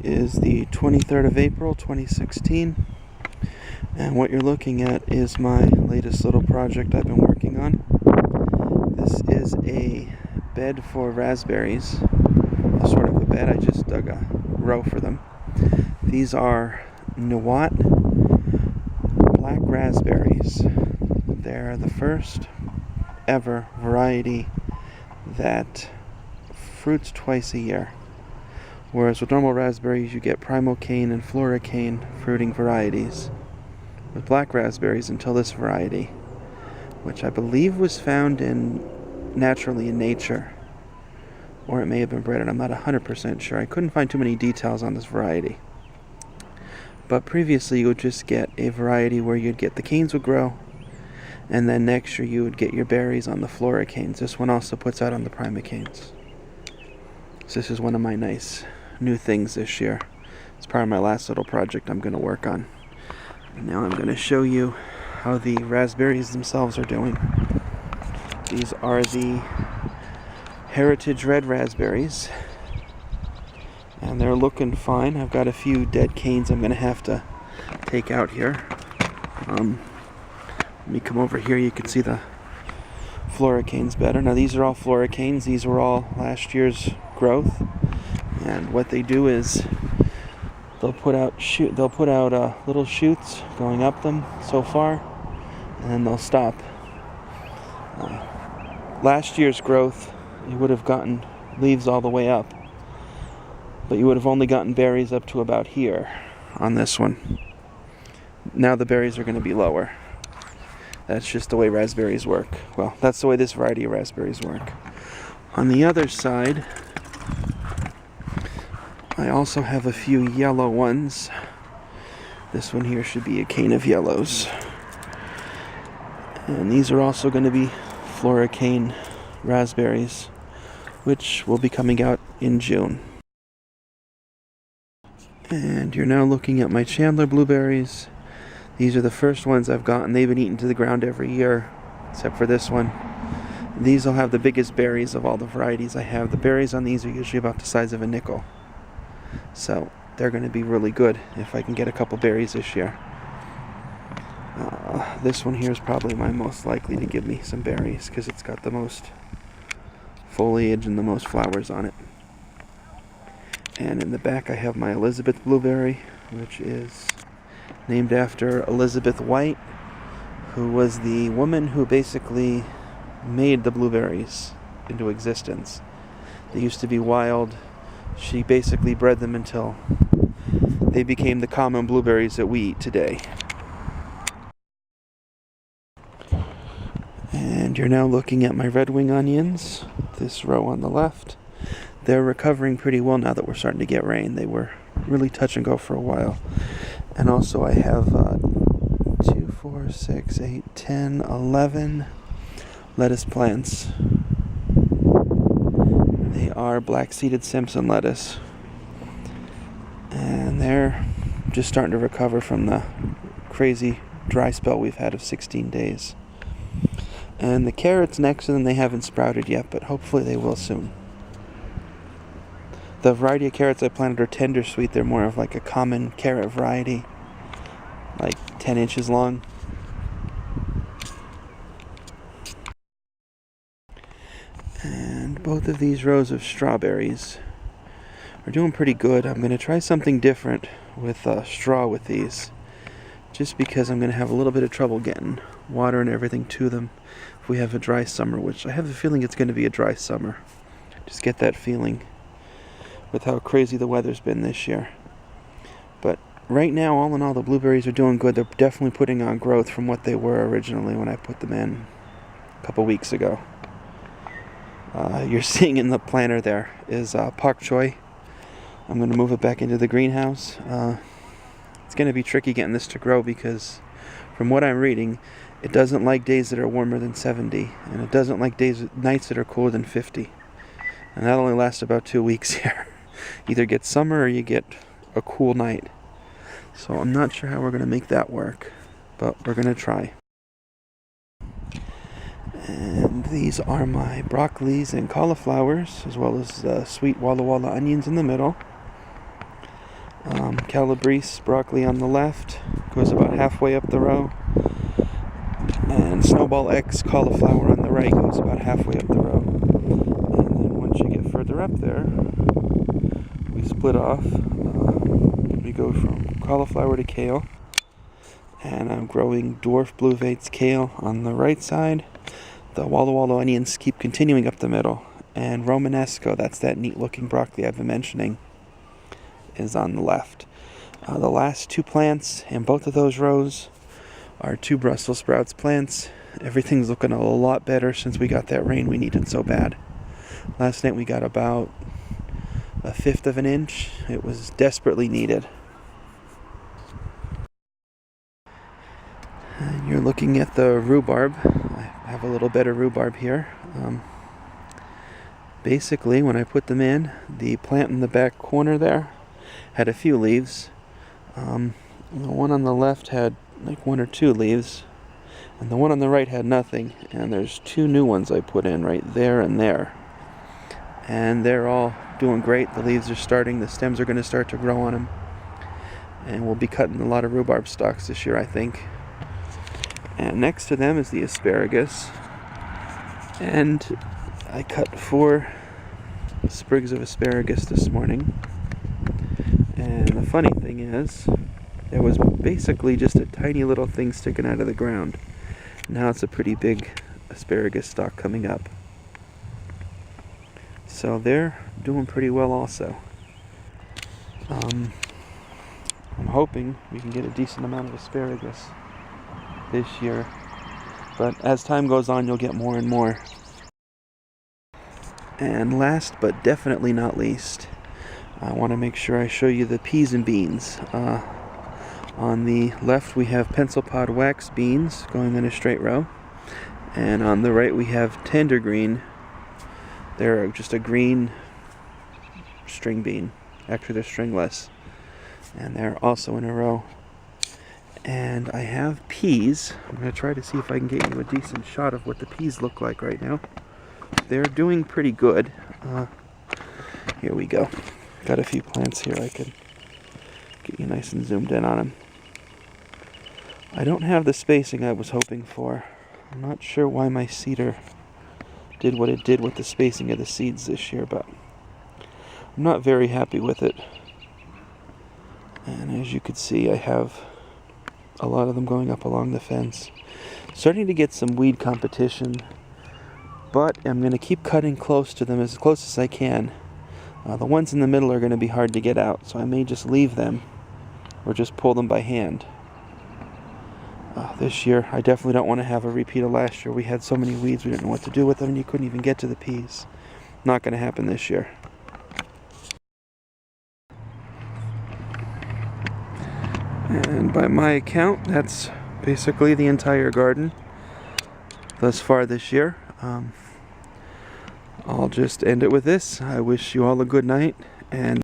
is the 23rd of April 2016, and what you're looking at is my latest little project I've been working on. This is a bed for raspberries, sort of a bed. I just dug a row for them. These are Nuwat black raspberries. They're the first ever variety that fruits twice a year. Whereas with normal raspberries, you get Primocane and Floricane fruiting varieties. With black raspberries, until this variety, which I believe was found naturally in nature, or it may have been bred, and I'm not 100% sure. I couldn't find too many details on this variety. But previously, you would just get a variety where you'd get the canes would grow, and then next year you would get your berries on the Floricanes. This one also puts out on the Primocanes. So this is one of my nice new things this year. It's part of my last little project I'm going to work on. And now I'm going to show you how the raspberries themselves are doing. These are the Heritage Red raspberries, and they're looking fine. I've got a few dead canes I'm going to have to take out here. Let me come over here. You can see the Floricanes better. Now these are all Floricanes. These were all last year's growth. And what they do is they'll put out little shoots going up them so far, and then they'll stop. Last year's growth, you would have gotten leaves all the way up, but you would have only gotten berries up to about here on this one. Now the berries are going to be lower. That's just the way raspberries work. Well, that's the way this variety of raspberries work. On the other side, I also have a few yellow ones. This one here should be a cane of yellows. And these are also going to be Floricane raspberries, which will be coming out in June. And you're now looking at my Chandler blueberries. These are the first ones I've gotten. They've been eaten to the ground every year, except for this one. These will have the biggest berries of all the varieties I have. The berries on these are usually about the size of a nickel. So they're going to be really good if I can get a couple berries this year. This one here is probably my most likely to give me some berries because it's got the most foliage and the most flowers on it. And in the back I have my Elizabeth blueberry, which is named after Elizabeth White, who was the woman who basically made the blueberries into existence. They used to be wild. She basically bred them until they became the common blueberries that we eat today. And you're now looking at my red wing onions, this row on the left. They're recovering pretty well now that we're starting to get rain. They were really touch and go for a while. And also I have 2, 4, 6, 8, 10, 11 lettuce plants. They are black-seeded Simpson lettuce. And they're just starting to recover from the crazy dry spell we've had of 16 days. And the carrots next to them, they haven't sprouted yet, but hopefully they will soon. The variety of carrots I planted are tender sweet. They're more of like a common carrot variety, like 10 inches long. And both of these rows of strawberries are doing pretty good. I'm going to try something different with straw with these, just because I'm going to have a little bit of trouble getting water and everything to them if we have a dry summer, which I have a feeling it's going to be a dry summer. Just get that feeling with how crazy the weather's been this year. But right now, all in all, the blueberries are doing good. They're definitely putting on growth from what they were originally when I put them in a couple weeks ago. You're seeing in the planter there is pak choi. I'm going to move it back into the greenhouse. It's going to be tricky getting this to grow because from what I'm reading, it doesn't like days that are warmer than 70, and it doesn't like nights that are cooler than 50. And that only lasts about 2 weeks here. Either get summer or you get a cool night. So I'm not sure how we're going to make that work, but we're going to try. And these are my broccolis and cauliflowers, as well as sweet Walla Walla onions in the middle. Calabrese broccoli on the left, goes about halfway up the row. And Snowball X cauliflower on the right goes about halfway up the row. And then once you get further up there, we split off. We go from cauliflower to kale. And I'm growing dwarf blue Vates kale on the right side. The Walla Walla onions keep continuing up the middle. And Romanesco, that's that neat looking broccoli I've been mentioning, is on the left. The last two plants in both of those rows are two Brussels sprouts plants. Everything's looking a lot better since we got that rain we needed so bad. Last night we got about 1/5 of an inch. It was desperately needed. And you're looking at the rhubarb. I have a little bit of rhubarb here. Basically, when I put them in, the plant in the back corner there had a few leaves. The one on the left had like 1 or 2 leaves, and the one on the right had nothing. And there's 2 new ones I put in right there and there. And they're all doing great. The leaves are starting, the stems are going to start to grow on them. And we'll be cutting a lot of rhubarb stalks this year, I think. And next to them is the asparagus. And I cut 4 sprigs of asparagus this morning. And the funny thing is, there was basically just a tiny little thing sticking out of the ground. Now it's a pretty big asparagus stalk coming up. So they're doing pretty well also. I'm hoping we can get a decent amount of asparagus this year, but as time goes on you'll get more and more. And last but definitely not least, I want to make sure I show you the peas and beans. On the left we have pencil pod wax beans going in a straight row, and on the right we have tender green. They're just a green string bean. Actually they're stringless, and they're also in a row. And I have peas. I'm going to try to see if I can get you a decent shot of what the peas look like right now. They're doing pretty good. Here we go. Got a few plants here I could get you nice and zoomed in on them. I don't have the spacing I was hoping for. I'm not sure why my seeder did what it did with the spacing of the seeds this year, but I'm not very happy with it. And as you can see, I have a lot of them going up along the fence. Starting to get some weed competition, but I'm going to keep cutting close to them, as close as I can. The ones in the middle are going to be hard to get out, so I may just leave them or just pull them by hand. This year, I definitely don't want to have a repeat of last year. We had so many weeds, we didn't know what to do with them, and you couldn't even get to the peas. Not going to happen this year. And by my account, that's basically the entire garden thus far this year. I'll just end it with this. I wish you all a good night, and